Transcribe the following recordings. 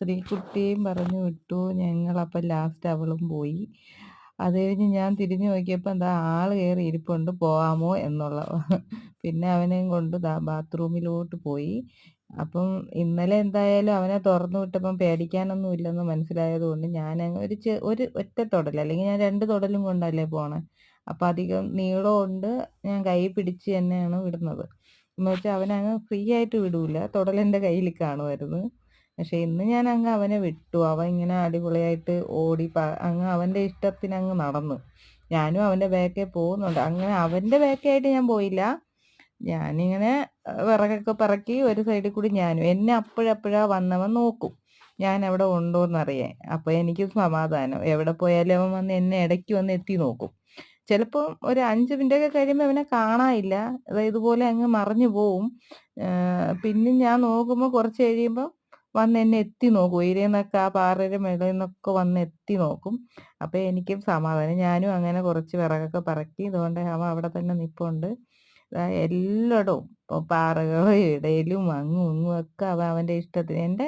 ശ്രീകുട്ടിയെയും പറഞ്ഞു വിട്ടു. ഞങ്ങളപ്പം ലാസ്റ്റ് അവളും പോയി. അത് കഴിഞ്ഞ് ഞാൻ തിരിഞ്ഞു നോക്കിയപ്പോൾ എന്താ ആള് കയറി ഇരിപ്പുണ്ട്, പോകാമോ എന്നുള്ള. പിന്നെ അവനെയും കൊണ്ട് ബാത്റൂമിലോട്ട് പോയി. അപ്പം ഇന്നലെ എന്തായാലും അവനെ തുറന്നു വിട്ടപ്പം പേടിക്കാനൊന്നും ഇല്ലെന്ന് മനസ്സിലായത് കൊണ്ട് ഞാനങ്ങ് ഒരു ഒറ്റ തൊടൽ, അല്ലെങ്കിൽ ഞാൻ 2 തൊടലും കൊണ്ടല്ലേ പോണേ. അപ്പം അധികം നീളമുണ്ട്, ഞാൻ കൈ പിടിച്ച് തന്നെയാണ് വിടുന്നത്. എന്ന് വെച്ചാൽ അവനങ്ങ് ഫ്രീ ആയിട്ട് വിടൂല, തൊടലെൻ്റെ കയ്യിൽ കാണുമായിരുന്നു. പക്ഷെ ഇന്ന് ഞാൻ അങ്ങ് അവനെ വിട്ടു. അവൻ ഇങ്ങനെ അടിപൊളിയായിട്ട് ഓടി അങ്ങ് അവൻ്റെ ഇഷ്ടത്തിന് അങ്ങ് നടന്നു. ഞാനും അവൻ്റെ ബാക്കിൽ പോകുന്നുണ്ട്. അങ്ങനെ അവൻ്റെ ബാക്കിലായിട്ട് ഞാൻ പോയില്ല. ഞാനിങ്ങനെ വിറകൊക്കെ പറക്കി ഒരു സൈഡിൽ കൂടി ഞാനും. എന്നെ അപ്പോഴപ്പോഴാ വന്നവൻ നോക്കും, ഞാൻ എവിടെ ഉണ്ടോയെന്നറിയാൻ. അപ്പോൾ എനിക്ക് സമാധാനം. എവിടെ പോയാലും അവൻ വന്ന് എന്നെ ഇടയ്ക്ക് വന്ന് എത്തി നോക്കും. ചിലപ്പോൾ ഒരു 5 മിനിറ്റൊക്കെ കഴിയുമ്പോൾ അവനെ കാണാനില്ല, ഇതുപോലെ അങ്ങ് മറിഞ്ഞു പോവും. പിന്നെ ഞാൻ നോക്കുമ്പോൾ കുറച്ച് കഴിയുമ്പോൾ വന്ന് എന്നെ എത്തി നോക്കും. ഉയരെന്നൊക്കെ ആ പാറയുടെ മുകളിൽ നിന്നൊക്കെ വന്ന് എത്തി നോക്കും. അപ്പോൾ എനിക്കും സമാധാനം. ഞാനും അങ്ങനെ കുറച്ച് വിറകൊക്കെ പറക്കി. ഇതുകൊണ്ട് അവൻ അവിടെ തന്നെ നിൽപ്പുണ്ട്. എല്ലായിടവും പാറകളുടെ ഇടയിലും അങ്ങും ഇങ്ങും ഒക്കെ അവൻ അവൻ്റെ ഇഷ്ടത്തിന്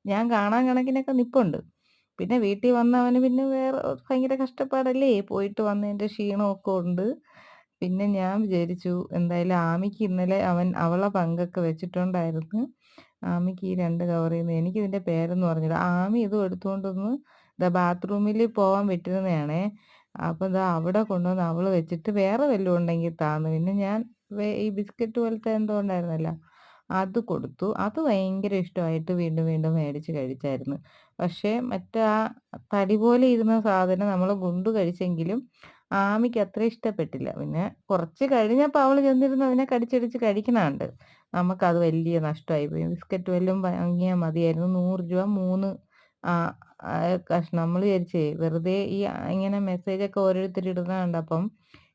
ഞാൻ കാണാൻ കണക്കിനൊക്കെ നിൽപ്പുണ്ട്. പിന്നെ വീട്ടിൽ വന്നവന് പിന്നെ വേറെ ഭയങ്കര കഷ്ടപ്പാടല്ലേ, പോയിട്ട് വന്നതിൻ്റെ ക്ഷീണമൊക്കെ ഉണ്ട്. പിന്നെ ഞാൻ വിചാരിച്ചു എന്തായാലും ആമിക്ക് ഇന്നലെ അവളെ പങ്കൊക്കെ വെച്ചിട്ടുണ്ടായിരുന്നു. ആമിക്ക് ഈ 2 കവറിൽ നിന്ന്, എനിക്കിതിൻ്റെ പേരൊന്നും അറിഞ്ഞില്ല. ആമി ഇതും എടുത്തുകൊണ്ടൊന്ന് ബാത്റൂമിൽ പോകാൻ വിട്ടിരുന്നതാണേ. അപ്പോൾ അവിടെ കൊണ്ടുവന്ന് അവൾ വെച്ചിട്ട് വേറെ വല്ലതും ഉണ്ടെങ്കിൽ താന്ന്. പിന്നെ ഞാൻ ഈ ബിസ്ക്കറ്റ് പോലത്തെ എന്തോ ഉണ്ടായിരുന്നല്ലോ, അത് കൊടുത്തു. അത് ഭയങ്കര ഇഷ്ടമായിട്ട് വീണ്ടും വീണ്ടും മേടിച്ച് കഴിച്ചായിരുന്നു. പക്ഷേ മറ്റേ ആ തടി പോലെ ഇരുന്ന സാധനം നമ്മൾ ഗുണ്ടു കഴിച്ചെങ്കിലും ആമിക്ക് അത്ര ഇഷ്ടപ്പെട്ടില്ല. പിന്നെ കുറച്ച് കഴിഞ്ഞപ്പോൾ അവൾ ചെന്നിരുന്ന് അതിനെ കടിച്ചടിച്ച് കഴിക്കണുണ്ട്. നമുക്കത് വലിയ നഷ്ടമായിപ്പോയി. ബിസ്ക്കറ്റ് വല്ലതും വാങ്ങിയാൽ മതിയായിരുന്നു. 100 രൂപ 3 കഷ്ണം. നമ്മൾ വിചാരിച്ചേ വെറുതെ ഇങ്ങനെ മെസ്സേജൊക്കെ ഓരോരുത്തർ ഇടുന്ന കണ്ടപ്പം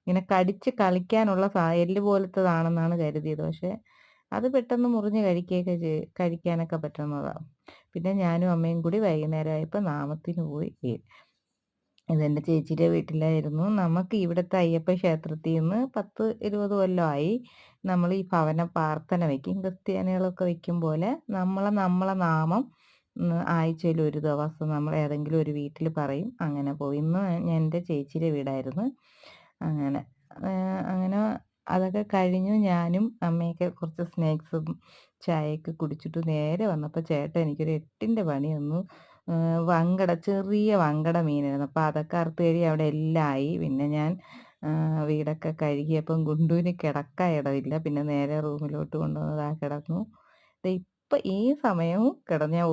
ഇങ്ങനെ കടിച്ച് കളിക്കാനുള്ള എല്ല് പോലത്തതാണെന്നാണ് കരുതിയത്. പക്ഷേ അത് പെട്ടെന്ന് മുറിഞ്ഞ് കഴിക്കാനൊക്കെ പറ്റുന്നതാണ്. പിന്നെ ഞാനും അമ്മയും കൂടി വൈകുന്നേരമായപ്പോൾ നാമത്തിന് പോയി. ഇതെൻ്റെ ചേച്ചിയുടെ വീട്ടിലായിരുന്നു. നമുക്ക് ഇവിടുത്തെ അയ്യപ്പ ക്ഷേത്രത്തിൽ നിന്ന് 10-20 കൊല്ലമായി നമ്മൾ ഈ ഭവന പ്രാർത്ഥന വയ്ക്കും. ക്രിസ്ത്യാനികളൊക്കെ വയ്ക്കും പോലെ നമ്മളെ നാമം ആഴ്ചയിൽ ഒരു ദിവസം നമ്മൾ ഏതെങ്കിലും ഒരു വീട്ടിൽ പറയും. അങ്ങനെ പോയി. ഇന്ന് എൻ്റെ ചേച്ചിയുടെ വീടായിരുന്നു. അങ്ങനെ അങ്ങനെ അതൊക്കെ കഴിഞ്ഞു. ഞാനും അമ്മയൊക്കെ കുറച്ച് സ്നാക്സും ചായയൊക്കെ കുടിച്ചിട്ട് നേരെ വന്നപ്പോൾ ചേട്ടൻ എനിക്കൊരു 8ൻ്റെ പണി തന്നു. ചെറിയ വങ്കട മീനായിരുന്നു. അപ്പോൾ അതൊക്കെ അറുത്ത് കഴുകി അവിടെ എല്ലാം ആയി. പിന്നെ ഞാൻ വീടൊക്കെ കഴുകിയപ്പം ഗുണ്ടുവിന് കിടക്കാൻ ഇടമില്ല. പിന്നെ നേരെ റൂമിലോട്ട് കൊണ്ടുവന്ന് കിടന്നു. ഇപ്പം ഈ സമയവും കിടന്ന് ഞാൻ